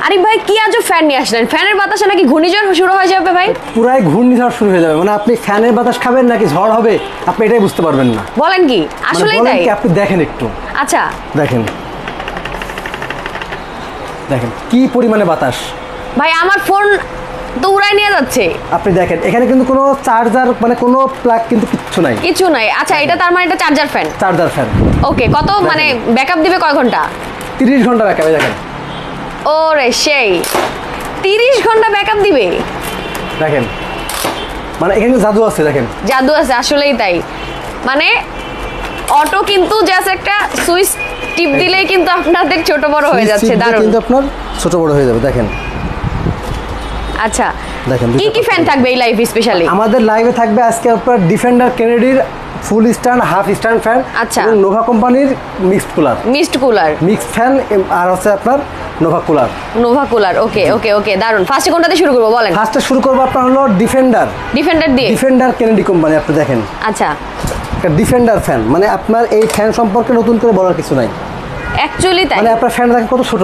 আরিফ ভাই কি আজও ফ্যান নিয়ে আসলেন? ফ্যানের বাতাসে নাকি ঘূর্ণিঝড় শুরু হয়ে যাবে ভাই? পুরাই ঘূর্ণিঝড় শুরু হয়ে যাবে, মানে আপনি ফ্যানের বাতাস খাবেন নাকি ঝড় হবে আপনি এটাই বুঝতে পারবেন না। বলেন কি আসলেই তাই? আপনি দেখেন একটু, আচ্ছা দেখেন দেখেন কি পরিমাণে বাতাস ভাই, আমার ফোন তো উড়াই নিয়ে যাচ্ছে। আপনি দেখেন এখানে কিন্তু কোনো চার্জার মানে কোনো প্লাগ কিন্তু কিছু নাই। আচ্ছা এটা তার মানে এটা চার্জার ফ্যান। ওকে, কত মানে ব্যাকআপ দিবে কয় ঘন্টা? 30 ঘন্টা ব্যাকআপ। দেখেন ওরে সেই 30 ঘন্টা ব্যাকআপ দিবে। দেখেন মানে এখানে জাদু আছে, দেখেন জাদু আছে, আসলেই তাই। মানে অটো কিন্তু জাস্ট একটা সুইচ টিপ দিলেই কিন্তু আপনাদের ছোট বড় হয়ে যাচ্ছে। দারুণ, কিন্তু আপনার ছোট বড় হয়ে যাবে। দেখেন আচ্ছা দেখেন কি ফ্যান থাকবে এই লাইভ স্পেশালি? আমাদের লাইভে থাকবে আজকে আপনার ডিফেন্ডার কেনেডির full stand half stand fan, আচ্ছা, এবং নোভা কোম্পানির মিক্সড কুলার মিক্সড ফ্যান, আর হচ্ছে আপনার নোভা কুলার। ওকে ওকে ওকে, দারুন। ফার্স্টে কোনটাতে শুরু করব বলেন? ফার্স্টে শুরু করব আপনার হলো ডিফেন্ডার দিয়ে, ডিফেন্ডার কেনেডি কোম্পানি। আপনি দেখেন আচ্ছা একটা ডিফেন্ডার ফ্যান, মানে আপনার এই ফ্যান সম্পর্কে নতুন করে বলার কিছু নাই, অ্যাকচুয়ালি তাই। মানে আপনার ফ্যান দেখেন কত ছোট,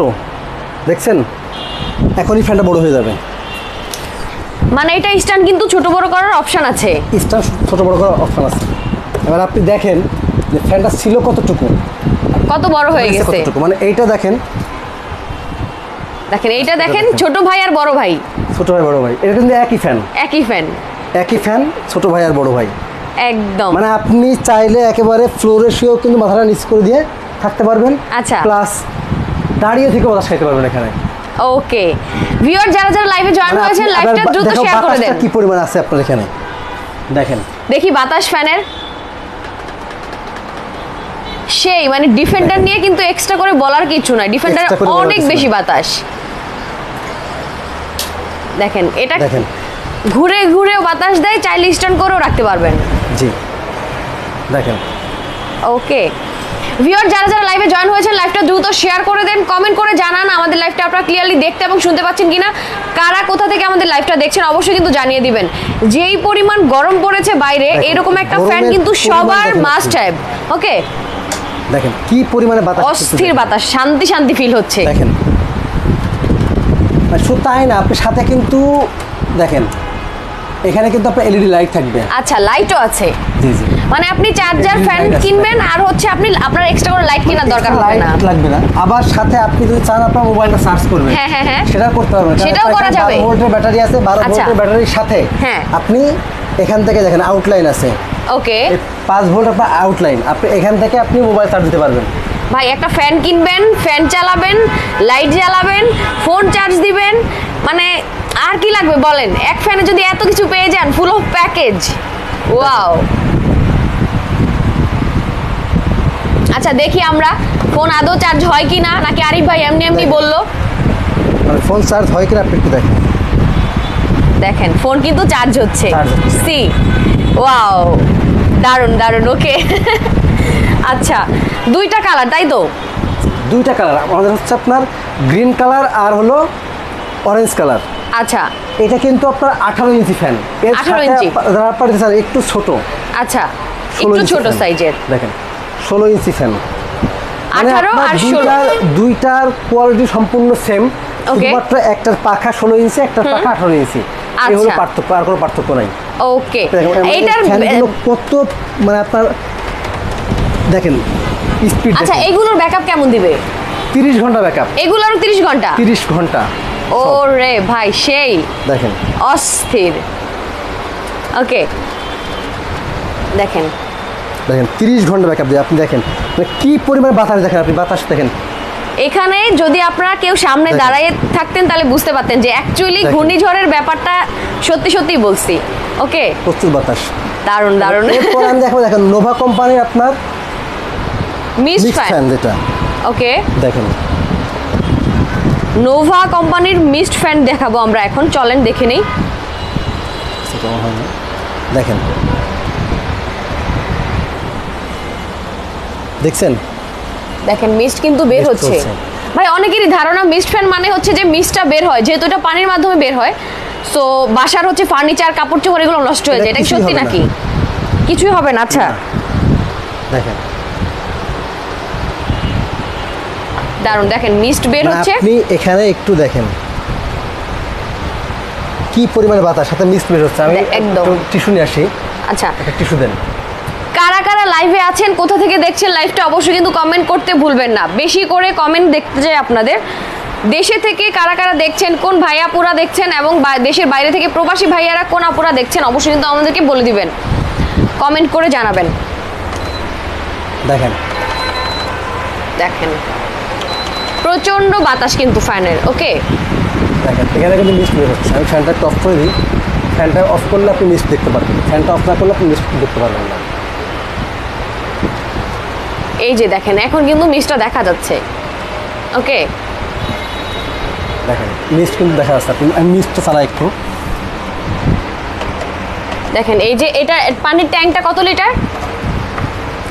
দেখছেন এখনই ফ্যানটা বড় হয়ে যাবে। মানে এটা স্ট্যান্ড কিন্তু ছোট বড় করার অপশন আছে, স্ট্যান্ড ছোট বড় করার অপশন আছে। এবার আপনি দেখেন যে ফ্যানটা ছিল কতটুকু, কত বড় হয়ে গেছে, মানে এইটা দেখেন এইটা দেখেন, ছোট ভাই আর বড় ভাই, বড় ভাই, এটা কিন্তু একই ফ্যান, ছোট ভাই আর বড় ভাই একদম। মানে আপনি চাইলে একেবারে ফ্লোরে শুয়েও কিন্তু মাথাটা নিচ করে দিয়ে থাকতে পারবেন, আচ্ছা, প্লাস দাঁড়িয়ে থেকে বাতাস খাইতে পারবেন এখানে। ওকে ভিউয়ার, যারা লাইভে জয়েন হয়েছেন লাইভটা দ্রুত শেয়ার করে দেন। কি পরিমাণ আছে আপনার এখানে দেখেন, দেখি বাতাস ফ্যানের সেই, মানে ডিফেন্ডার নিয়ে কিন্তু এক্সট্রা করে বলার কিছু নাই, ডিফেন্ডার অনেক বেশি বাতাস। দেখেন এটা দেখেন ঘুরে ঘুরেও বাতাস দেয়, চাইলে স্ট্যান্ড করেও রাখতে পারবেন। জি দেখেন। ওকে ভিউয়ার, যারা লাইভে জয়েন হয়েছেন লাইভটা দ্রুত শেয়ার করে দেন, কমেন্ট করে জানান আমাদের লাইভটা আপনারা ক্লিয়ারলি দেখতে এবং শুনতে পাচ্ছেন কিনা, কারা কোথা থেকে আমাদের লাইভটা দেখছেন অবশ্যই কিন্তু জানিয়ে দিবেন। যেই পরিমাণ গরম পড়েছে বাইরে, এরকম একটা ফ্যান কিন্তু সবার মাস্ট হ্যাভ। ওকে দেখেন কি পরিমাণে বাতাস, অস্থির বাতাস, শান্তি ফিল হচ্ছে। দেখেন শুধু তাই না, আপনি সাথে কিন্তু দেখেন এখানে কিন্তু আপনার এলইডি লাইট থাকবে। আচ্ছা লাইটও আছে, জি জি, মানে আপনি চার্জার ফ্যান কিনবেন আর হচ্ছে আপনি আপনার এক্সট্রা করে লাইট কেনার দরকার লাগবে না। আবার সাথে আপনি যদি চান আপনার মোবাইলটা চার্জ করবেন, হ্যাঁ সেটা করতে পারবেন, সেটাও করা যাবে। 12 ভোল্টের ব্যাটারি আছে, 12 ভোল্টের ব্যাটারির সাথে আপনি এখান থেকে দেখেন আউটলাইন আছে, ওকে 5 ভোল্ট আপনার আউটলাইন, আপনি এখান থেকে আপনি মোবাইল চার্জ দিতে পারবেন। ভাই একটা ফ্যান কিনবেন, ফ্যান চালাবেন, লাইট জ্বালাবেন, ফোন চার্জ দিবেন, মানে আর কি লাগবে বলেন? এক ফ্যানে যদি এত কিছু পেয়ে যান, ফুল অফ প্যাকেজ। ওয়াও। আচ্ছা দেখি আমরা ফোন আদৌ চার্জ হয় কিনা, নাকি আরিফ ভাই এমনি বললো? মানে ফোন চার্জ হয় কিনা আপনি একটু দেখেন ফোন কিন্তু চার্জ হচ্ছে। সি ওয়াও, দারুন। ওকে আচ্ছা দুইটা কালার তাই তো? দুইটা কালার আমাদের হচ্ছে আপনার গ্রিন কালার আর হলো অরেঞ্জ কালার। আচ্ছা এটা কিন্তু আপনার 18 ইঞ্চি ফ্যান, 18 ইঞ্চি একটু ছোট, আচ্ছা একটু ছোট সাইজের। দেখেন 16 ইঞ্চি ফ্যান, 18 আর 16 দুইটার কোয়ালিটি সম্পূর্ণ সেম, শুধুমাত্র একটার পাখা 16 ইঞ্চি, একটার পাখা 18 ইঞ্চি, এই হলো পার্থক্য, আর কোনো পার্থক্য নাই। ওকে এইটার কত মানে আপনার দেখেন স্পিড। আচ্ছা এগুলোর ব্যাকআপ কেমন দিবে? 30 ঘন্টা ব্যাকআপ। এগুলোরও 30 ঘন্টা? 30 ঘন্টা। ওরে ভাই সেই দেখেন অস্থির। ওকে দেখেন 30 ঘন্টা ব্যাকআপ দিয়ে আপনি দেখেন কি পরিমাণ বাতাস, দেখেন আপনি বাতাস দেখেন। এখানে যদি আপনারা কেউ সামনে দাঁড়িয়ে থাকতেন তাহলে বুঝতে পারতেন যে অ্যাকচুয়ালি ঘূর্ণিঝড়ের ব্যাপারটা সত্যি বলছি। ওকে প্রচুর বাতাস, দারুন। এরপর আমি দেখেন নোভা কোম্পানির আপনার মিস্ট ফ্যান যেটা, ওকে দেখেন নোভা কোম্পানির মিস্ট ফ্যান দেখাবো আমরা এখন, চলেন দেখে নেই। দেখেন দেখেন মিস্ট কিন্তু বের হচ্ছে। ভাই অনেকেরই ধারণা মিস্ট ফ্যান মানে হচ্ছে যে মিস্টটা বের হয়, যেহেতু এটা পানির মাধ্যমে বের হয়, সো বাসার হচ্ছে ফার্নিচার কাপড় চোপড় এগুলো নষ্ট হয়ে যায়, এটা সত্যি নাকি? কিছুই হবে না। আচ্ছা দারুন, দেখেন মিস্ট বের হচ্ছে। আপনি এখানে একটু দেখেন কি পরিমাণে বাতাস, সাথে মিস্ট বের হচ্ছে। আমি একদম টিস্যু নিয়ে আসি। আচ্ছা, একটা টিস্যু দেন। কারা কারা লাইভে আছেন, কোথা থেকে দেখছেন লাইভটা অবশ্যই কিন্তু কমেন্ট করতে ভুলবেন না। বেশি করে কমেন্ট দেখতে চাই আপনাদের। দেশে থেকে কারা কারা দেখছেন, কোন ভাইয়াপুরা দেখছেন, এবং দেশের বাইরে থেকে প্রবাসী ভাইয়ারা কোন আপুরা দেখছেন অবশ্যই কিন্তু আমাদেরকে বলে দিবেন, কমেন্ট করে জানাবেন। দেখেন দেখেন প্রচন্ড বাতাস কিন্তু ফ্যানের। ওকে, দেখেন এখানে কিন্তু মিস্ট বের হচ্ছে। আমি ফ্যানটা অফ করে দিই। ফ্যানটা অফ করলে আপনি মিস্ট দেখতে পারবেন, ফ্যানটা অফ না করলে আপনি মিস্ট দেখতে পারবেন না। এই যে দেখেন এখন কিন্তু মিস্টটা দেখা যাচ্ছে। ওকে, দেখেন মিস্ট কিন্তু দেখা যাচ্ছে। আমি মিস্টটা চালাই একটু। দেখেন এই যে এটা পানির ট্যাঙ্কটা কত লিটার?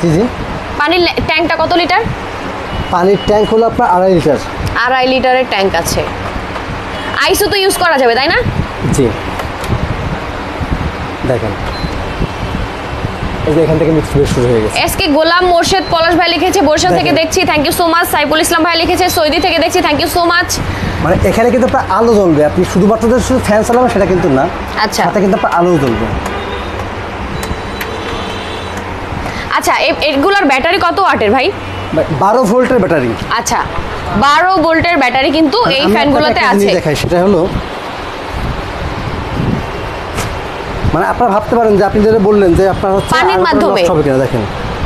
জি জি, পানির ট্যাঙ্কটা কত লিটার? পানির ট্যাঙ্ক হলো আপনার 2.5 লিটার। 2.5 লিটারের ট্যাঙ্ক আছে। আইসও তো ইউজ করা যাবে তাই না? জি, দেখেন এই যে এখান থেকে মিক্স বের শুরু হয়ে গেছে। এসকে গোলাম মোর্শেদ পলাশ ভাই লিখেছে বরিশাল থেকে দেখছি, thank you so much. Saiful Islam ভাই লিখেছে সৌদি থেকে দেখছি, থ্যাংক ইউ সো মাচ। মানে এখানে কিন্তু আপনার আলো জ্বলবে, আপনি শুধুমাত্র যে শুধু ফ্যান চালাবেন সেটা কিন্তু না। আচ্ছা, সাথে কিন্তু আপনার আলো জ্বলবে। আচ্ছা এগুলোর ব্যাটারি কত ওয়াটের ভাই? 12 ভোল্টের ব্যাটারি। আচ্ছা, 12 ভোল্টের ব্যাটারি কিন্তু এই ফ্যানগুলোতে আছে। দেখাই, সেটা হলো মানে আপনারা ভাবতে পারেন যে আপনি যেটা বললেন যে আপনার হচ্ছে পানির মাধ্যমে হবে কিনা। দেখেন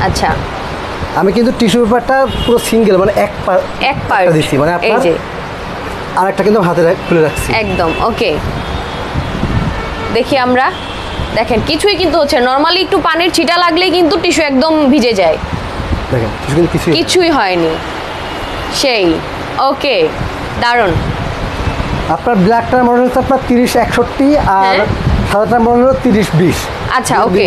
আচ্ছা, আমি কিন্তু টিস্যু পেপারটা পুরো সিঙ্গেল মানে এক পার্ট দিচ্ছি, মানে আপনার আরেকটা কিন্তু হাতে খুলে রাখছি একদম। ওকে, দেখি আমরা। দেখেন কিছুই কিন্তু হচ্ছে, নরমালি একটু পানির ছিটা লাগলেই কিন্তু টিস্যু একদম ভিজে যায়। দেখেন কিছুই হয়নি, সেই। ওকে, দারুণ। আপনার ব্ল্যাকটার মডেল হচ্ছে আপনার 3061 আর সাদাটার মডেল হলো 3020। আচ্ছা, ওকে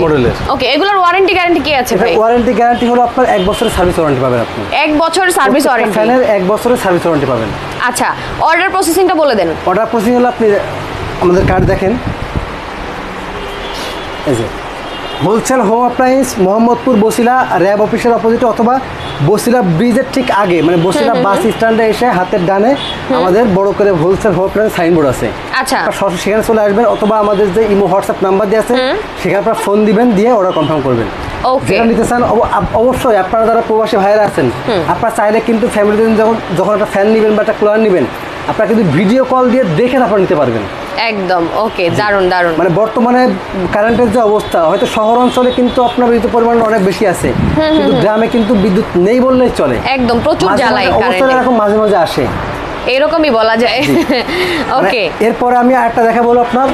ওকে। এগুলোর ওয়ারেন্টি গ্যারান্টি কি আছে ভাই? ওয়ারেন্টি গ্যারান্টি হলো আপনার 1 বছরের সার্ভিস ওয়ারেন্টি পাবেন আপনি। 1 বছরের সার্ভিস ওয়ারেন্টি, ফ্যানের 1 বছরের সার্ভিস ওয়ারেন্টি পাবেন। আচ্ছা, অর্ডার প্রসেসিংটা বলে দেন। অর্ডার প্রসেসিং হলো আপনি আমাদের কার্ড দেখেন, এই যে wholesale home appliance Mohammadpur Basila RAB অফিসের অপোজিটে অথবা বসিলা ব্রিজের ঠিক আগে, মানে বসিলা বাস স্ট্যান্ডে এসে হাতের ডানে আমাদের বড় করে হোলসেল হোম অ্যাপ্লায়েন্স সাইনবোর্ড আছে। আচ্ছা, সরাসরি সেখানে চলে আসবেন, অথবা আমাদের যে ইমো হোয়াটসঅ্যাপ নাম্বার দিয়ে আছে সেখানে আপনারা ফোন দিবেন, দিয়ে অর্ডার কনফার্ম করবেন। যেটা নিতে চান অবশ্যই আপনারা যারা প্রবাসী ভাইয়েরা আছেন, আপনারা চাইলে কিন্তু ফ্যামিলিতে যখন একটা ফ্যান নেবেন বা একটা কুলার নেবেন, আপনারা কিন্তু ভিডিও কল দিয়ে দেখে আপনারা নিতে পারবেন। একদম। ওকে, দারুণ দারুণ। মানে বর্তমানে কারেন্টের যে অবস্থা, হয়তো শহর অঞ্চলে কিন্তু আপনার বিদ্যুৎ পরিমাণ অনেক বেশি আছে, কিন্তু গ্রামে কিন্তু বিদ্যুৎ নেই বললেই চলে। একদম, প্রচুর জ্বালাই অবস্থা এরকম মাঝে মাঝে আসে, এরকমই বলা যায়। ওকে, এরপরে আমি আরেকটা দেখা বলবো আপনার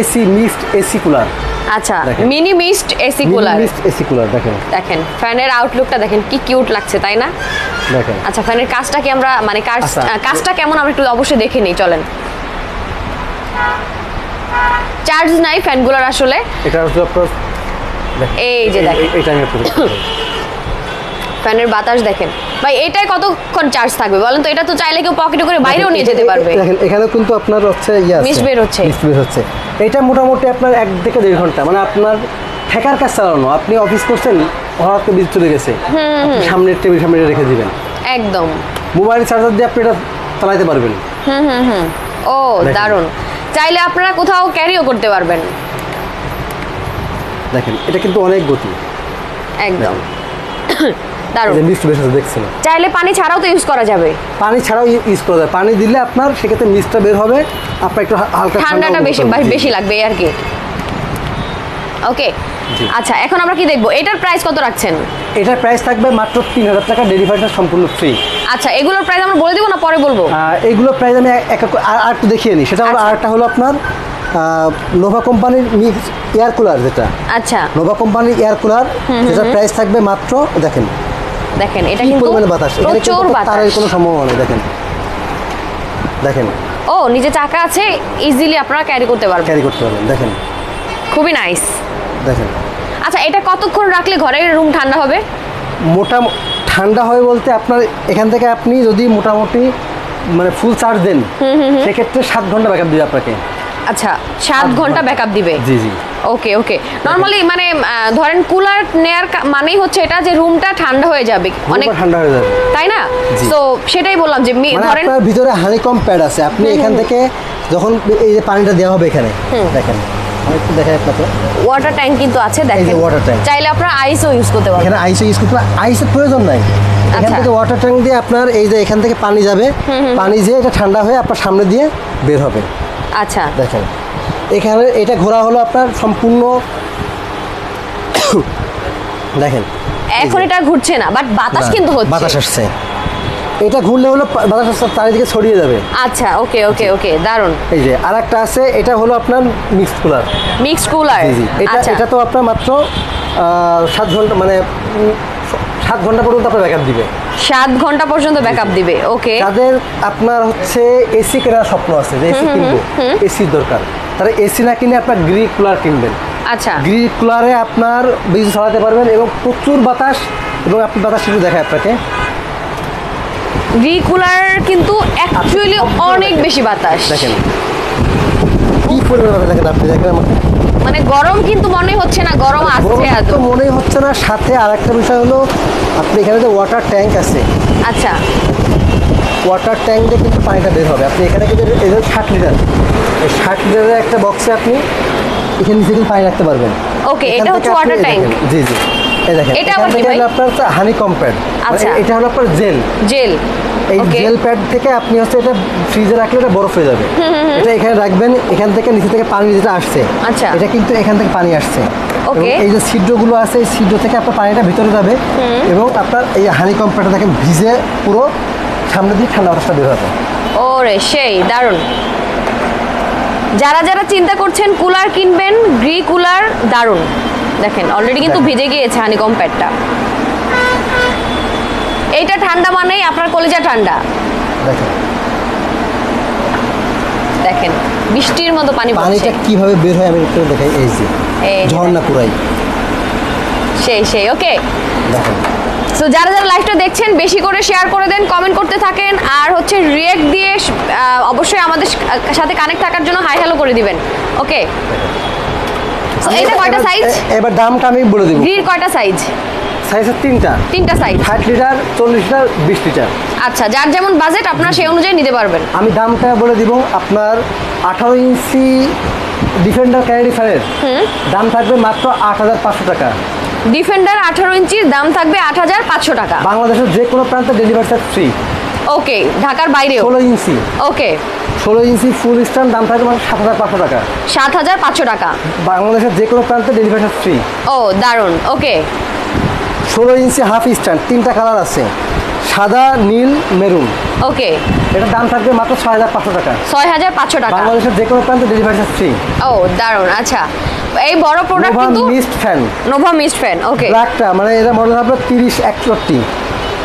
এসি মিক্সড এসি কুলার। আচ্ছা, mini mist AC cooler. AC cooler দেখেন, দেখেন ফ্যানের আউটলুকটা দেখেন কি কিউট লাগছে, তাই না? দেখেন। আচ্ছা, ফ্যানের কাজটা কি আমরা মানে কাজটা কেমন আমরা একটু অবশ্যই দেখে নিই, চলেন। চার্জ নাই ফ্যানগুলোর আসলে। এটা হচ্ছে আপনার, এই যে দেখেন এটা আমি আপনাদের ফ্যানের বাতাস দেখেন ভাই, এটাই কতক্ষণ চার্জ থাকবে বলেন তো? এটা তো চাইলে কেউ পকেটে করে বাইরেও নিয়ে যেতে পারবে। দেখেন এখানে কিন্তু আপনার হচ্ছে মিস্ট বের হচ্ছে। এটা মোটামুটি আপনার 1 থেকে 1.5 ঘন্টা, মানে আপনার ঠেকার কাজ চালানো। আপনি অফিস করছেন, হঠাৎ করে বিদ্যুৎ চলে গেছে, সামনের টেবিল সামনে রেখে দিবেন, একদম মোবাইল চার্জার দিয়ে আপনি এটা চালাতে পারবেন। ও দারুণ, চাইলে আপনারা কোথাও ক্যারিও করতে পারবেন। দেখেন এটা কিন্তু অনেক গতি, একদম দারুণ। মিস্ট বের হচ্ছে দেখছেন, চাইলে পানি ছাড়াও তো ইউজ করা যাবে। পানি ছাড়াও ইউজ করা যায়, পানি দিলে আপনার সেক্ষেত্রে মিস্টটা বের হবে, আপনার একটু হালকা ঠান্ডাটা বেশি লাগবে আর কি। ওকে, আচ্ছা এখন আমরা কি দেখবো, এটার প্রাইস কত রাখছেন? এটার প্রাইস থাকবে মাত্র 3000 টাকা, ডেলিভারিটা সম্পূর্ণ ফ্রি। আচ্ছা, এগুলোর প্রাইস আমরা বলে দিব না পরে বলবো? এগুলোর প্রাইস আমি আর একটু দেখিয়ে নিই। সেটা হলো আরেকটা হলো আপনার নোভা কোম্পানির মিক্স এয়ার কুলার, যেটা আচ্ছা নোভা কোম্পানির এয়ার কুলার, যেটার প্রাইস থাকবে মাত্র, দেখেন এটা কিন্তু পরিমাণে বাতাস, প্রচুর বাতাস, তার কোনো সম্ভাবনা নেই। দেখেন ও নিচে চাকা আছে, ইজিলি আপনারা ক্যারি করতে পারবেন। দেখেন খুবই নাইস। দেখেন আচ্ছা, এটা কতক্ষণ রাখলে ঘরের রুম ঠান্ডা হবে? ঠান্ডা হয় বলতে আপনার এখান থেকে আপনি যদি মোটামুটি মানে ফুল চার্জ দেন, সেক্ষেত্রে 7 ঘন্টা ব্যাকআপ দিবে আপনাকে। আচ্ছা 7 ঘন্টা ব্যাকআপ দিবে। জি জি ওকে ওকে। নরমালি মানে ধরেন কুলার নেয়ার মানেই হচ্ছে এটা যে রুমটা ঠান্ডা হয়ে যাবে, অনেক ঠান্ডা হয়ে যাবে, তাই না? তো সেটাই বললাম যে ধরেন আপনার ভিতরে হানিকম প্যাড আছে, আপনি এখান থেকে যখন এই যে পানিটা দেওয়া হবে এখানে দেখেন একটু দেখাই আপনাকে, ওয়াটার ট্যাঙ্ক কিন্তু আছে দেখেন, এই যে ওয়াটার ট্যাঙ্ক, চাইলে আপনারা আইসও ইউজ করতে পারবেন। এখানে আইসও ইউজ করতে পারবেন, আইসের প্রয়োজন নাই, এখান থেকে ওয়াটার ট্যাঙ্ক দিয়ে আপনার এই যে এখান থেকে পানি যাবে, পানি যেয়ে এটা ঠান্ডা হয়ে আপনার সামনে দিয়ে বের হবে। আচ্ছা দেখেন এখানে এটা ঘোরা হলো আপনার সম্পূর্ণ দেখেন এখন এটা ঘুরছে না, বাট বাতাস কিন্তু হচ্ছে, বাতাস আসছে, এটা ঘুরলে হলো বাতাস চারিদিকে ছড়িয়ে যাবে। আচ্ছা ওকে ওকে ওকে, দারুন। এই যে আরেকটা আছে, এটা হলো আপনার মিক্সড কুলার। মিক্সড কুলার, জি জি, এটা তো আপনার মাত্র 7 ঘন্টা মানে 7 ঘন্টা পর্যন্ত আপনার ব্যাকআপ দিবে, 7 ঘন্টা পর্যন্ত ব্যাকআপ দিবে। ওকে, যাদের আপনার হচ্ছে এসি কেনার স্বপ্ন আছে, যে এসি কিনবো, এসির দরকার, তারা এসি না কিনে আপনার গ্রি কুলার কিনবেন। আচ্ছা, গ্রি কুলারে আপনার বিদ্যুৎ চালাতে পারবেন এবং প্রচুর বাতাস, এবং আপনি বাতাস একটু দেখায় আপনাকে, গ্রি কুলার কিন্তু অ্যাকচুয়ালি অনেক বেশি বাতাস, দেখেন কি পরিমাণ বাতাস, দেখেন আপনি দেখেন মানে গরম কিন্তু মনে হচ্ছে না, গরম আসছে এত মনে হচ্ছে না। সাথে আরেকটা বিষয় হলো আপনি এখানে যে ওয়াটার ট্যাঙ্ক আছে, আচ্ছা ওয়াটার ট্যাঙ্ক দিয়ে কিন্তু পানিটা বের হবে, আপনি এখানে কিন্তু এই 60 লিটার, এই 60 লিটারের একটা বক্সে আপনি এখানে থেকে পানি রাখতে পারবেন। ওকে, এটা হচ্ছে ওয়াটার ট্যাঙ্ক। জি জি, এই দেখেন এটা আবার কি ভাই? আপনার হানিকম প্যাড, এটা হলো আপনার জেল, জেল। এই জেল প্যাড থেকে আপনি হচ্ছে এটা ফ্রিজে রাখলে এটা বরফ হয়ে যাবে, এটা এখানে রাখবেন, এখান থেকে নিচে থেকে পানি যেটা আসছে, আচ্ছা এটা কিন্তু এখান থেকে পানি আসছে, ওকে, এই যে ছিদ্রগুলো আছে, এই ছিদ্র থেকে আপনার পানিটা ভিতরে যাবে, এবং আপনার এই হানিকম প্যাডটা দেখেন ভিজে পুরো সামনে দিয়ে ঠান্ডা বাতাসটা বের হবে। ওরে সেই দারুণ। যারা যারা চিন্তা করছেন কুলার কিনবেন, গ্রি কুলার দারুণ, দেখেন অলরেডি কিন্তু ভিজে গিয়েছে হানিকম প্যাডটা। এইটা ঠান্ডা মানেই আপনার কলিজা ঠান্ডা, দেখেন দেখেন বৃষ্টির মতো পানি পড়ছে, পানিটা কিভাবে বের হয় আমি একটু দেখাই, এই যে ঝর্ণা পুরাই সেই সেই। ওকে, দেখেন সো যারা যারা লাইভটা দেখছেন বেশি করে শেয়ার করে দেন, কমেন্ট করতে থাকেন, আর হচ্ছে রিয়েক্ট দিয়ে অবশ্যই আমাদের সাথে কানেক্ট থাকার জন্য হাই হ্যালো করে দিবেন। ওকে, সো এটা কয়টা সাইজ? এবার দামটা আমি বলে দিব। গ্রির কয়টা সাইজ? সাইজ তিনটা সাইজ, 60 লিটার, 40 লিটার, 20 লিটার। আচ্ছা, যার যেমন বাজেট আপনারা সেই অনুযায়ী নিতে পারবেন। আমি দামটা বলে দিব, আপনার 18 ইঞ্চি ডিফেন্ডার ক্যালিফারের দাম থাকবে মাত্র 8500 টাকা। ডিফেন্ডার 18 ইঞ্চির দাম থাকবে 8500 টাকা। বাংলাদেশের যে কোনো প্রান্তে ডেলিভারি চার্জ ফ্রি। ওকে, ঢাকার বাইরেও? 16 ইঞ্চি। ওকে, 16 ইঞ্চি ফুল স্ট্যান্ড দাম থাকবে মাত্র 7500 টাকা। 7500 টাকা, বাংলাদেশের যে কোনো প্রান্তে ডেলিভারি চার্জ ফ্রি। ও দারুণ। ওকে, 16 ইঞ্চি হাফ স্ট্যান্ড, 3টা কালার আছে, সাদা, নীল, মেরুন। ওকে, এটার দাম থাকবে মাত্র 6500 টাকা। 6500 টাকা, বাংলাদেশের যে কোনো প্রান্তে ডেলিভারি চার্জ ফ্রি। ও দারুণ। আচ্ছা, এই বড় প্রোডাক্ট কিন্তু mist fan, Nova mist fan. Okay, ব্ল্যাকটা মানে এটা মডেল হবে 30 61,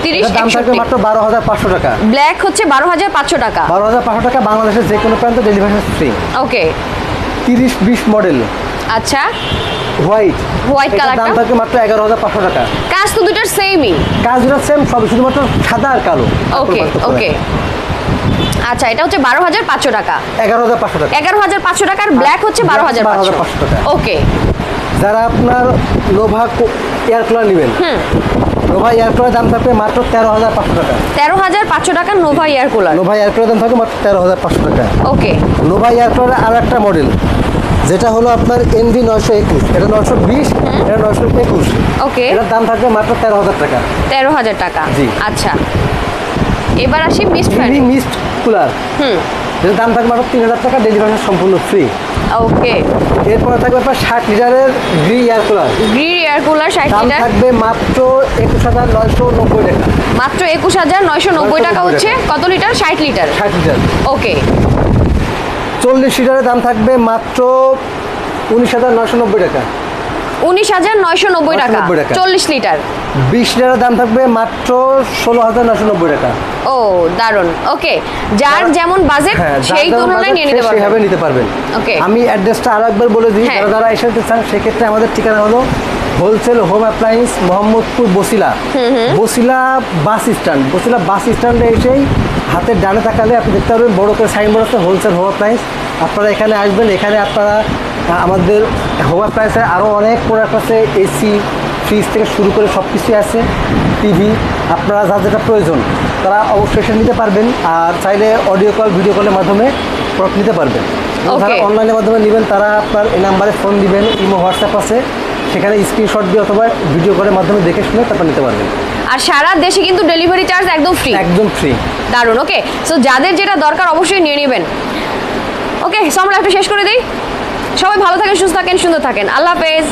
30 দাম থাকবে মাত্র 12500 টাকা। ব্ল্যাক হচ্ছে 12500 টাকা। 12500 টাকা, বাংলাদেশের যে কোনো প্রান্তে ডেলিভারি চার্জ ফ্রি। ওকে, 30 20 মডেল, আচ্ছা হোয়াইট কালার, দাম থাকবে মাত্র 11500 টাকা। কাজ তো দুটোর সেমই, কাজ দুটো সেম, সব শুধুমাত্র সাদা আর কালো। ওকে ওকে, আচ্ছা এটা হচ্ছে 12500 টাকা, 11500 টাকা, 11500 টাকার ব্ল্যাক হচ্ছে 12500 টাকা। ওকে, যারা আপনার নোভা এয়ার কুলার নেবেন, নোভা এয়ার কুলার দাম থাকবে মাত্র 13500 টাকা। 13500 টাকা Nova air cooler. Nova air cooler দাম থাকবে মাত্র 13500 টাকা। ওকে, নোভা এয়ার কুলারের আর একটা মডেল যেটা হলো আপনার NV 921, এটা 920, এটা 921। ওকে, এটার দাম থাকবে মাত্র 13000 টাকা। 13000 টাকা, জি। আচ্ছা এবার আসি মিস্ট ফ্যান। মিস্ট কুলার, এটার দাম থাকবে মাত্র 3000 টাকা, ডেলিভারি সম্পূর্ণ ফ্রি। ওকে, এরপরে থাকবে আপনার 60 লিটারের Gree air cooler. Gree air cooler 60 দাম লিটার থাকবে মাত্র 21990 টাকা। মাত্র 21990 টাকা হচ্ছে কত লিটার? 60 লিটার। 60 লিটার। ওকে, 40 লিটারের দাম থাকবে মাত্র 19990 টাকা। 19990 টাকা 40 লিটার। 20 লিটারের দাম থাকবে মাত্র 16990 টাকা। ও দারুন। ওকে, যার যেমন বাজেট সেই তুলনায় নিয়ে নিতে পারবেন, সেভাবে নিতে পারবেন। ওকে, আমি অ্যাড্রেসটা আরো একবার বলে দিই, যারা এসে চান সেক্ষেত্রে আমাদের ঠিকানা হলো wholesale home appliance Mohammadpur Basila Basila bus স্ট্যান্ডে এসেই হাতের ডানে তাকালে আপনি দেখতে পারবেন বড় করে সাইনবোর্ড আছে হোলসেল হোম অ্যাপ্লায়েন্স। আপনারা এখানে আসবেন, এখানে আপনারা আমাদের হোম অ্যাপ্লায়েন্সের আরও অনেক প্রোডাক্ট আছে, এসি ফ্রিজ থেকে শুরু করে সব কিছুই আছে, টিভি, আপনারা যার যেটা প্রয়োজন তারা অবশ্যই এসে নিতে পারবেন। আর চাইলে অডিও কল ভিডিও কলের মাধ্যমে প্রোডাক্ট নিতে পারবেন। যারা অনলাইনের মাধ্যমে নেবেন তারা আপনার এই নাম্বারে ফোন দিবেন, ইমো হোয়াটসঅ্যাপ আছে, সেখানে স্ক্রিনশট দিয়ে অথবা ভিডিও কলের মাধ্যমে দেখে শুনে তারপর নিতে পারবেন। আর সারা দেশে কিন্তু ডেলিভারি চার্জ একদম ফ্রি। দারুন। ওকে, সো যাদের যেটা দরকার অবশ্যই নিয়ে নেবেন। ওকে, সো আমরা একটু শেষ করে দিই। সবাই ভালো থাকেন, সুস্থ থাকেন, সুন্দর থাকেন। আল্লাহ হাফেজ।